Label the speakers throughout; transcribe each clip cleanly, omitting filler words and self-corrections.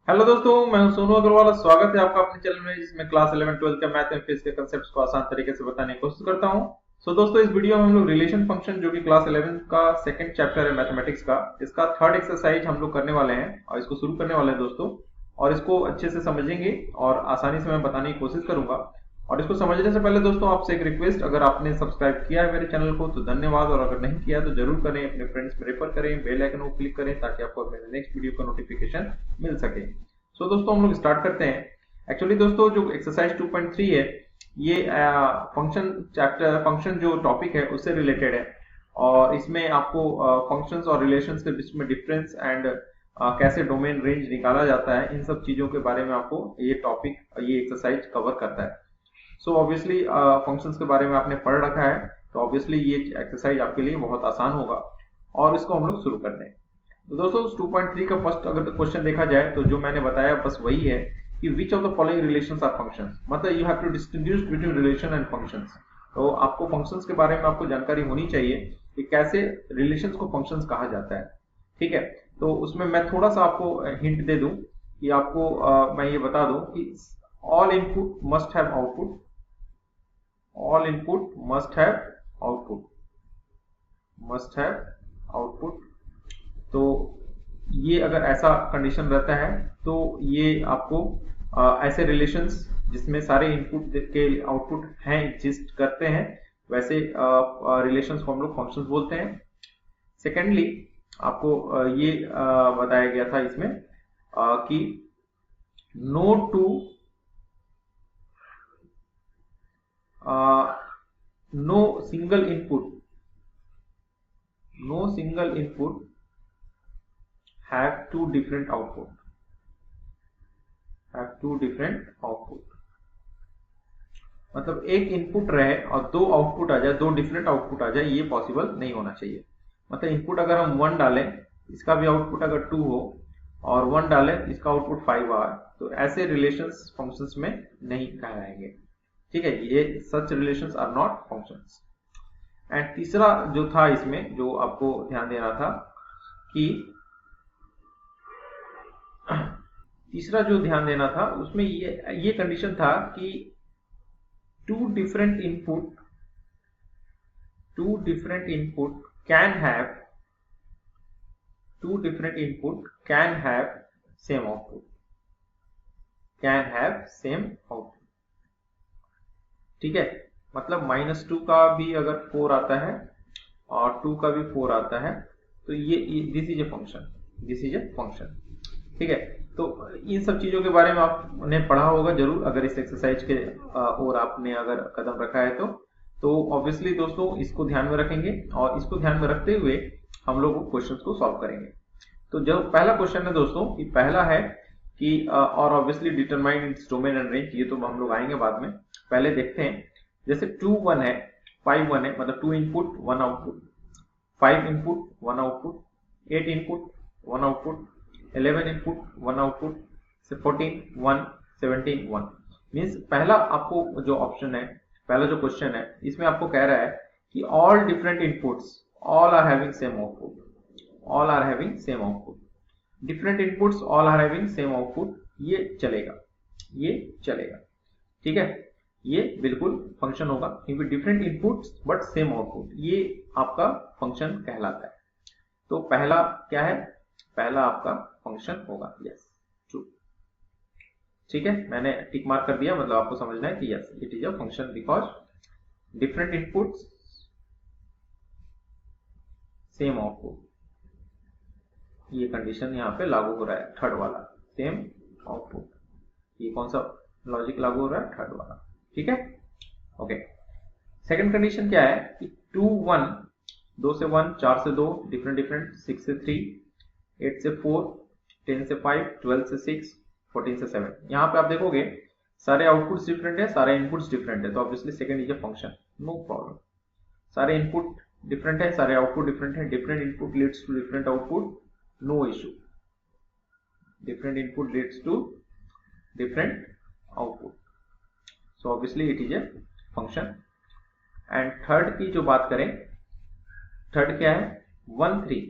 Speaker 1: Hello दोस्तों, मैं हूं सोनू अग्रवाल। स्वागत है आपका अपने चैनल में, जिसमें क्लास 11 12 के मैथ एंड फिजिक्स के कंसेप्ट्स को आसान तरीके से बताने की कोशिश करता हूं। दोस्तों, इस वीडियो में हम लोग रिलेशन फंक्शन, जो कि क्लास 11 का सेकंड चैप्टर है मैथमेटिक्स का, इसका थर्ड एक्सरसाइज हम लोग करने वाले हैं और इसको शुरू करने वाले हैं दोस्तों। और इसको अच्छे से समझेंगे और आसानी से मैं बताने की कोशिश करूंगा। और इसको समझने से पहले दोस्तों, आपसे एक रिक्वेस्ट, अगर आपने सब्सक्राइब किया है मेरे चैनल को तो धन्यवाद, और अगर नहीं किया तो जरूर करें, अपने फ्रेंड्स में रेफर करें, बेल आइकन को क्लिक करें ताकि आपको मेरे नेक्स्ट वीडियो का नोटिफिकेशन मिल सके। दोस्तों, हम लोग स्टार्ट करते हैं। एक्चुअली दोस्तों, जो एक्सरसाइज 2.3 है, ये फंक्शन जो टॉपिक है उससे रिलेटेड है। और इसमें आपको फंक्शंस और रिलेशंस के बीच में डिफरेंस एंड कैसे डोमेन रेंज निकाला जाता है, इन सब चीजों के बारे में आपको ये टॉपिक, ये एक्सरसाइज कवर करता है। ऑब्वियसली फंक्शंस के बारे में आपने पढ़ रखा है, तो ऑब्वियसली ये एक्सरसाइज आपके लिए बहुत आसान होगा। और इसको हम लोग शुरू करते हैं। तो दोस्तों, 2.3 का फर्स्ट अगर क्वेश्चन देखा जाए तो जो मैंने बताया बस वही है कि which of the following relations are functions, मतलब you have to distinguish between relation and functions. तो आपको फंक्शंस के बारे में आपको जानकारी होनी चाहिए कि कैसे रिलेशंस को फंक्शंस कहा जाता है। ठीक है, तो उसमें मैं थोड़ा सा आपको हिंट दे दूं कि आपको मैं ये बता दूं कि all input must have output, all input must have output, must have output. तो ये अगर ऐसा कंडीशन रहता है तो ये आपको ऐसे रिलेशंस जिसमें सारे इनपुट के आउटपुट हैं, एग्जिस्ट करते हैं, वैसे रिलेशंस को हम लोग फंक्शंस बोलते हैं। सेकेंडली, आपको ये बताया गया था इसमें कि no to no single input, no single input have two different output, have two different output। मतलब एक इनपुट रहे और दो आउटपुट आ जाए, दो डिफरेंट आउटपुट आ जाए, ये पॉसिबल नहीं होना चाहिए। मतलब इनपुट अगर हम 1 डालें, इसका भी आउटपुट अगर 2 हो, और 1 डालें, इसका आउटपुट 5 आ, तो ऐसे रिलेशंस फंक्शंस में नहीं कहलाएंगे। ठीक है, ये such relations are not functions. And तीसरा जो था इसमें, जो आपको ध्यान देना था कि तीसरा जो ध्यान देना था उसमें ये कंडीशन था कि two different input can have, two different input can have same output, can have same output. ठीक है, मतलब -2 का भी अगर 4 आता है और 2 का भी 4 आता है, तो ये this is a function, this is a function. ठीक है, तो इन सब चीजों के बारे में आपने पढ़ा होगा जरूर, अगर इस एक्सरसाइज के और आपने अगर कदम रखा है तो ऑब्वियसली दोस्तों इसको ध्यान में रखेंगे, और इसको ध्यान में रखते हुए हम लोग क्वेश्चंस को सॉल्व करेंगे। तो जो पहला क्वेश्चन है दोस्तों, ये पहला है कि और obviously determine its domain and range, ये तो हम लोग आएंगे बाद में। पहले देखते हैं, जैसे 2 1 है, 5 1 है, मतलब 2 input 1 output, 5 input 1 output, 8 input 1 output, 11 input 1 output, 14 1, 17 1। Means पहला आपको जो ऑप्शन है, पहला जो क्वेश्चन है, इसमें आपको कह रहा है कि all different inputs, all are having same output, all are having same output, different inputs all are having same output, ये चलेगा, ये चलेगा। ठीक है, ये बिल्कुल फंक्शन होगा, क्योंकि different inputs but same output, ये आपका फंक्शन कहलाता है। तो पहला क्या है, पहला आपका फंक्शन होगा, यस, ट्रू। ठीक है, मैंने टिक मार्क कर दिया, मतलब आपको समझना है कि yes it is a function because different inputs same output, ये कंडीशन यहाँ पे लागू हो रहा है, थर्ड वाला, सेम आउटपुट। ये कौन सा लॉजिक लागू हो रहा है, थर्ड वाला। ठीक है, ओके। सेकंड कंडीशन क्या है कि 2 1, 2 से 1, 4 से 2, डिफरेंट, 6 से 3, 8 से 4, 10 से 5, 12 से 6, 14 से 7। यहाँ पे आप देखोगे सारे आउटपुट्स डिफरेंट है, सारे इनपुट्स डिफरेंट है, तो obviously second is a function, no problem. सारे इनपुट डिफरेंट है, सारे आउटपुट डिफरेंट है, different input leads to different output, no issue. Different input leads to different output, so obviously it is a function. And third की जो बात करें, third क्या है, 1 3,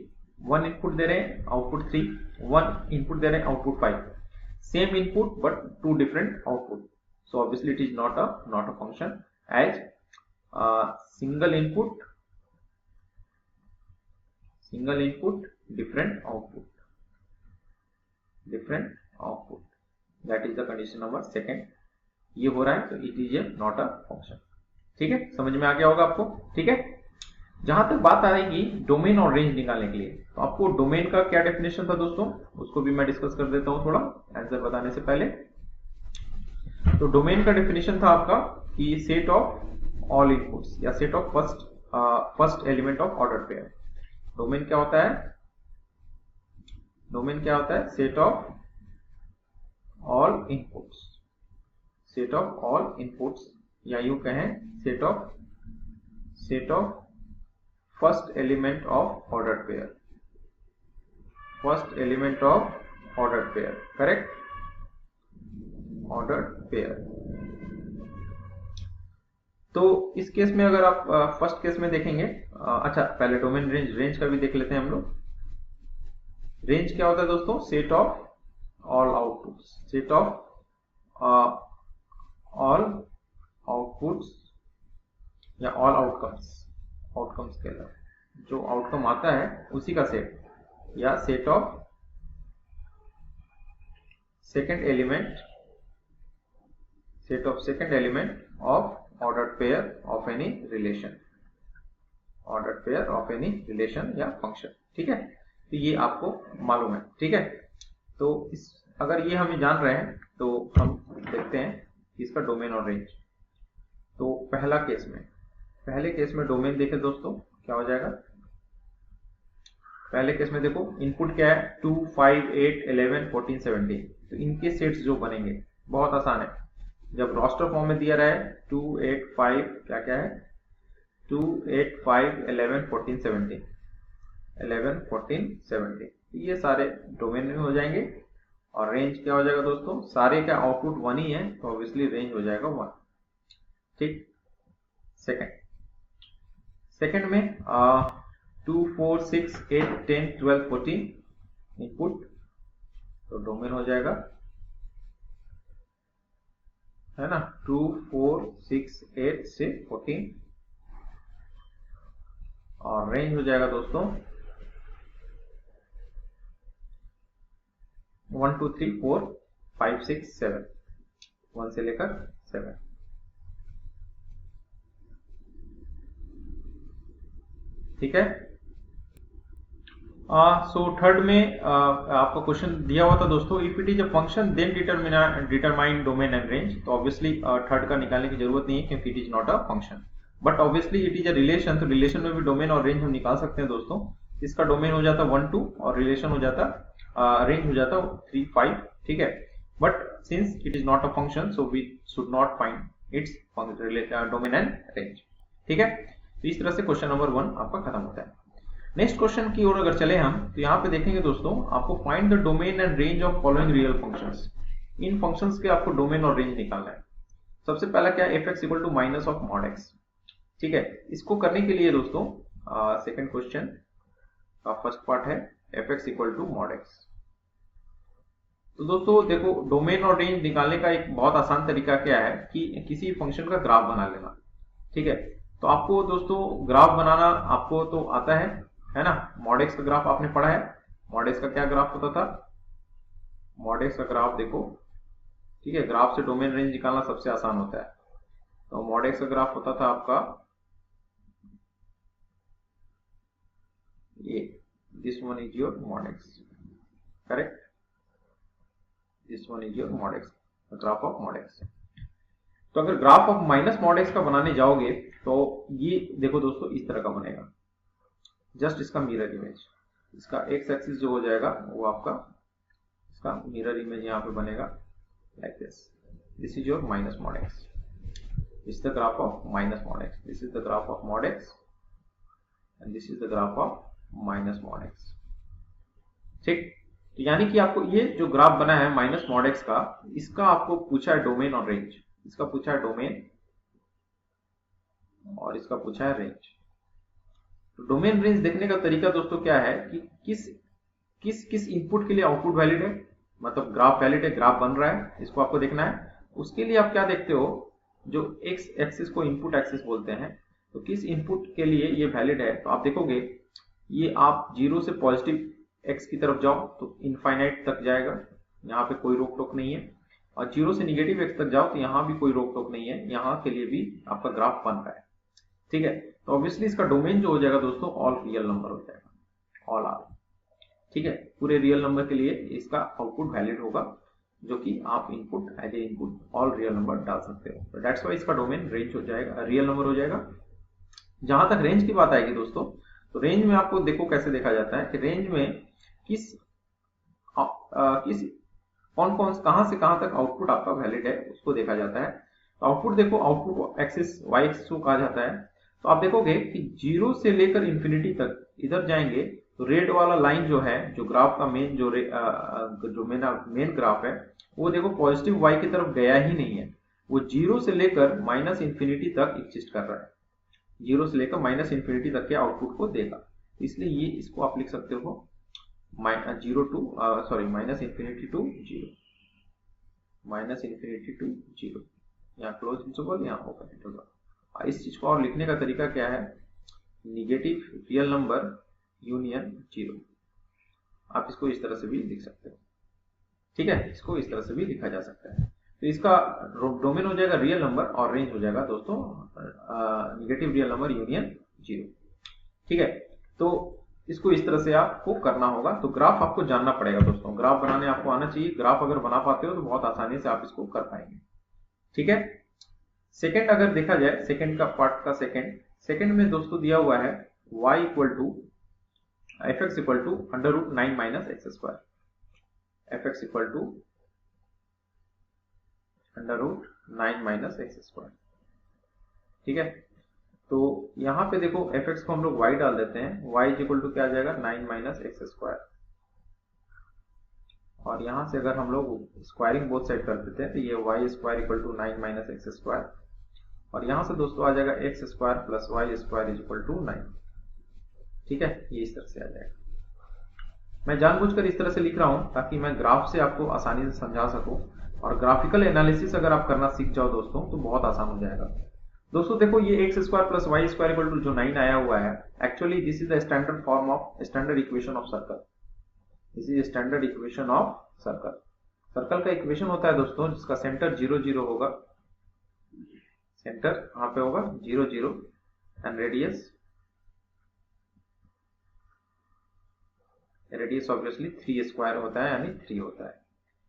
Speaker 1: 1 इनपुट दे रहे हैं, आउटपुट 3, 1 इनपुट दे रहे हैं, output 5। same input but two different output. So obviously it is not a function, as single input different output, that is the condition number second. ये हो रहा है तो it is not a function. ठीक है, समझ में आ गया होगा आपको. ठीक है, जहां तक बात आएगी डोमेन और रेंज निकालने के लिए, तो आपको डोमेन का क्या डेफिनेशन था दोस्तों, उसको भी मैं डिस्कस कर देता हूं थोड़ा आंसर बताने से पहले. तो डोमेन का डेफिनेशन था आपका कि सेट ऑफ ऑल इनपुट्स या set of first element of order pair. Domain क्या होता है, सेट ऑफ ऑल इनपुट्स, या यूं कहें set of first element of order pair, correct, order pair. तो इस केस में अगर आप फर्स्ट केस में देखेंगे, अच्छा पहले डोमेन रेंज का भी देख लेते हैं हम लोग. रेंज क्या होता है दोस्तों, सेट ऑफ ऑल आउटपुट्स या ऑल आउटकम्स के अंदर जो आउटकम आता है उसी का सेट, या set of second element of ordered pair of any relation या फंक्शन. ठीक है, तो ये आपको मालूम है. ठीक है, तो अगर ये हमें जान रहे हैं तो हम देखते हैं इसका डोमेन और रेंज. तो पहले केस में डोमेन देखे दोस्तों, क्या हो जाएगा. पहले केस में देखो इनपुट क्या है, 2, 5, 8, 11, 14, 17. तो इनके सेट्स जो बनेंगे बहुत आसान है. जब रोस्टर फॉर्म में दिया रहा है 2, 8, 5, क्या है 2, 8, 5, 11, 14, 17. ये सारे डोमेन में हो जाएंगे. और रेंज क्या हो जाएगा दोस्तों, सारे का आउटपुट 1 ही है तो ऑब्वियसली रेंज हो जाएगा 1. ठीक. सेकंड में 2, 4, 6, 8, 10, 12, 14 इनपुट, तो डोमेन हो जाएगा, है ना, 2, 4, 6, 8 से 14. और रेंज हो जाएगा दोस्तों 1, 2, 3, 4, 5, 6, 7, 1 से लेकर 7. ठीक है. सो थर्ड में आपको क्वेश्चन दिया हुआ था दोस्तों, if it is a function then determine domain and range. तो ऑब्वियसली थर्ड का निकालने की जरूरत नहीं है क्योंकि it is not a function, but obviously it is a relation. तो रिलेशन में भी डोमेन और रेंज हम निकाल सकते हैं दोस्तों. इसका डोमेन हो जाता 1, 2 और रिलेशन हो जाता रेंज हो जाता 3, 5. ठीक है, but since it is not a function so we should not find its domain and range. ठीक है, तो इस तरह से क्वेश्चन नंबर 1 आपका खत्म होता है. नेक्स्ट क्वेश्चन की ओर अगर चले हम, तो यहाँ पे देखेंगे दोस्तों, आपको find the domain and range of following real functions. In functions के आपको डोमेन और रेंज निकालना है. सबसे पहला क्या है, fx equal to minus of mod x. ठीक है, इसको करने के लिए दोस्तों सेकंड क्वेश्चन का फर्स्ट पार्ट है fx equal to mod x. तो दोस्तों देखो, डोमेन और रेंज निकालने का एक बहुत आसान तरीका क्या है कि किसी फंक्शन का ग्राफ बना लेना. ठीक है, तो आपको दोस्तों ग्राफ बनाना आपको तो आता है ना. मॉड एक्स का ग्राफ आपने पढ़ा है. मॉड एक्स का क्या ग्राफ होता था, मॉड एक्स का ग्राफ देखो. ठीक है, ग्राफ से डोमेन रेंज निकालना सबसे आसान होता है. तो मॉड एक्स का ग्राफ होता था आपका ये, this one is your mod x, correct. This one is your mod x, graph of mod x. तो अगर graph of minus mod x का बनाने जाओगे तो ये देखो दोस्तों इस तरह का बनेगा. जस्ट इसका मिरर इमेज, इसका एक्स एक्सिस जो हो जाएगा वो आपका इसका मिरर इमेज यहाँ पे बनेगा like this. This is your minus mod x. This is the graph of minus mod x. This is the graph of mod x and this is the graph of minus mod x. ठीक. तो यानी कि आपको ये जो graph बना है minus mod x का, इसका आपको पूछा है डोमेन और रेंज. इसका पूछा है डोमेन और इसका पूछा है रेंज. तो डोमेन रेंज देखने का तरीका दोस्तों क्या है कि किस इनपुट के लिए आउटपुट वैलिड है, मतलब ग्राफ वैलिड है, ग्राफ बन रहा है, इसको आपको देखना है। उसके लिए आप क्या देखते हो, जो एक्स एक्सिस को इनपुट एक्सिस बोलते हैं, तो किस इनपुट के लिए ये वैलिड है, तो आप देखोगे ये आप 0 से पॉजिटिव एक्स की तरफ जाओ तो इनफाइनाइट तक जाएगा, यहाँ पे कोई रोक टोक नहीं है, और 0 से निगेटिव एक्स तक जाओ तो यहाँ भी कोई रोक टोक नहीं है, यहाँ के लिए भी आपका ग्राफ बन रहा है। ठीक है, तो ऑब्वियसली इसका डोमेन जो हो जाएगा दोस्तों ऑल रियल नंबर हो जाएगा, ऑल आर। ठीक है, पूरे रियल नंबर के लिए इसका आउटपुट वैलिड होगा, जो कि आप input as a input all real number डाल सकते हो। तो दैट्स वाई इसका डोमेन रेंज हो जाएगा, रियल नंबर हो जाएगा। जहां तक रेंज की बात आएगी दोस्तों, तो रेंज में आपको देखो कैसे देखा जाता है कि रेंज में किस कौन कौन कहां से कहां तक आउटपुट आपका वैलिड है उसको देखा जाता है। तो आउटपुट देखो, आउटपुट एक्सिस वाई एक्सिस को कहा जाता है। तो आप देखोगे कि 0 से लेकर इंफिनिटी तक इधर जाएंगे तो रेड वाला लाइन जो है, जो ग्राफ का मेन जो मेन ग्राफ है, वो देखो पॉजिटिव वाई की तरफ गया ही नहीं है, वो 0 से लेकर माइनस इंफिनिटी तक एग्जिस्ट कर रहा है, 0 से लेकर माइनस इंफिनिटी तक के आउटपुट को देगा। इसलिए ये इसको आप लिख सकते हो minus infinity to zero, minus infinity to zero, यहाँ क्लोज इंटरवल, यहाँ ओपन इंटरवल। इस चीज को और लिखने का तरीका क्या है, negative real number union zero, आप इसको इस तरह से भी लिख सकते हो। ठीक है, इसको इस तरह से भी लिखा जा सकता है। तो इसका डोमेन हो जाएगा रियल नंबर और रेंज हो जाएगा दोस्तों negative real number union zero. ठीक है, तो इसको इस तरह से आपको करना होगा। तो ग्राफ आपको जानना पड़ेगा दोस्तों, ग्राफ बनाने आपको आना चाहिए। ग्राफ अगर बना पाते हो तो बहुत आसानी से आप इसको कर पाएंगे। ठीक है, सेकंड अगर देखा जाए, सेकंड का पार्ट का सेकंड में दोस्तों दिया हुआ है y equal to f x equal to under root 9 minus x square, f x equal to under root 9 minus x square. ठीक है, तो यहां पे देखो एफ एक्स को हम लोग y डाल देते हैं, y इक्वल टू क्या आ जाएगा 9 माइनस एक्स स्क्वायर, और यहां से अगर हम लोग स्क्वायरिंग बोथ साइड कर देते हैं तो ये y square equal to 9 minus x square, और यहां से दोस्तों आ जाएगा x square plus y square is equal to 9। ठीक है, ये इस तरह से आ जाएगा। मैं जानबूझकर इस तरह से लिख रहा हूं ताकि मैं ग्राफ से आपको आसानी से समझा सकूं, और ग्राफिकल एनालिसिस अगर आप करना सीख जाओ दोस्तों तो बहुत आसान हो जाएगा। दोस्तों देखो, ये x square plus y square equal to जो 9 आया हुआ है, actually this is the standard form of standard equation of circle, this is standard equation of circle. Circle का इक्वेशन होता है दोस्तों जिसका सेंटर 0 0 होगा, सेंटर कहां पे होगा 0 0, एंड रेडियस ऑब्वियसली 3 स्क्वायर होता है, यानी 3 होता है।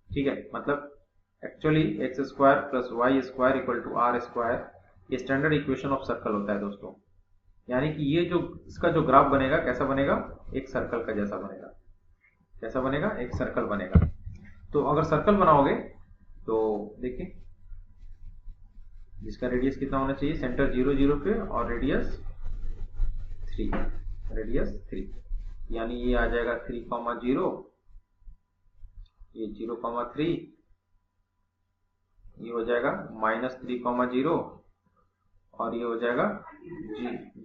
Speaker 1: ठीक है, मतलब actually x square plus y square equal to r square, ये स्टैंडर्ड इक्वेशन ऑफ सर्कल होता है दोस्तों। यानी कि ये जो इसका जो ग्राफ बनेगा कैसा बनेगा, एक सर्कल का जैसा बनेगा। कैसा बनेगा, एक सर्कल बनेगा। तो अगर सर्कल बनाओगे तो देखिए, जिसका रेडियस कितना होना चाहिए, सेंटर 0 0 पे और रेडियस 3, यानी ये आ जाएगा 3,0, ये 0,3, ये हो जाएगा -3,0, और ये हो जाएगा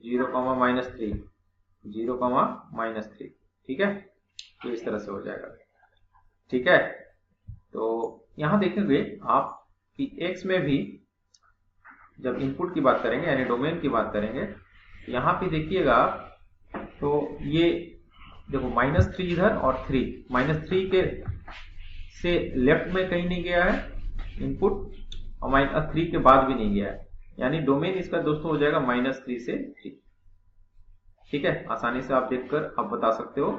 Speaker 1: 0,-3, 0,-3। ठीक है, तो इस तरह से हो जाएगा। ठीक है, तो यहां देखेंगे आप कि x में भी जब इनपुट की बात करेंगे यानी डोमेन की बात करेंगे, यहां पे देखिएगा तो ये देखो -3 इधर और 3, -3 के से लेफ्ट में कहीं नहीं गया है इनपुट, और -3 के बाद भी नहीं गया है, यानी डोमेन इसका दोस्तों हो जाएगा -3 से 3। ठीक है, आसानी से आप देखकर आप बता सकते हो।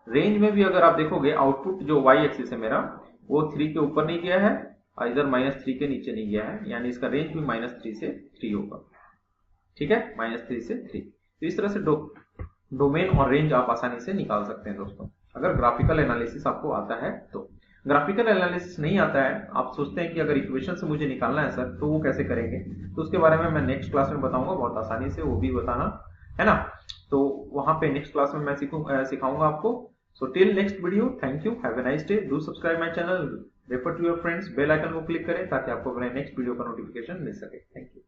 Speaker 1: रेंज में भी अगर आप देखोगे, आउटपुट जो y एक्सिस है मेरा, वो 3 के ऊपर नहीं गया है और इधर -3 के नीचे नहीं गया है, यानी इसका रेंज भी -3 से 3 होगा। ठीक है, -3 से 3। तो इस तरह से डोमेन और रेंज आप आसानी से निकाल सकते हैं दोस्तों, अगर ग्राफिकल एनालिसिस आपको आता है तो। ग्राफिकल एनालिसिस नहीं आता है, आप सोचते हैं कि अगर इक्वेशन से मुझे निकालना है सर तो वो कैसे करेंगे, तो उसके बारे में मैं नेक्स्ट क्लास में बताऊंगा, बहुत आसानी से वो भी बताना है ना। तो वहां पे नेक्स्ट क्लास में मैं सिखाऊंगा आपको। So till next video, thank you, have a nice day, do subscribe my channel, refer to your friends, bell icon को क्लिक करें ताकि आपको अपने नेक्स्ट वीडियो का नोटिफिकेशन मिल सके। Thank you.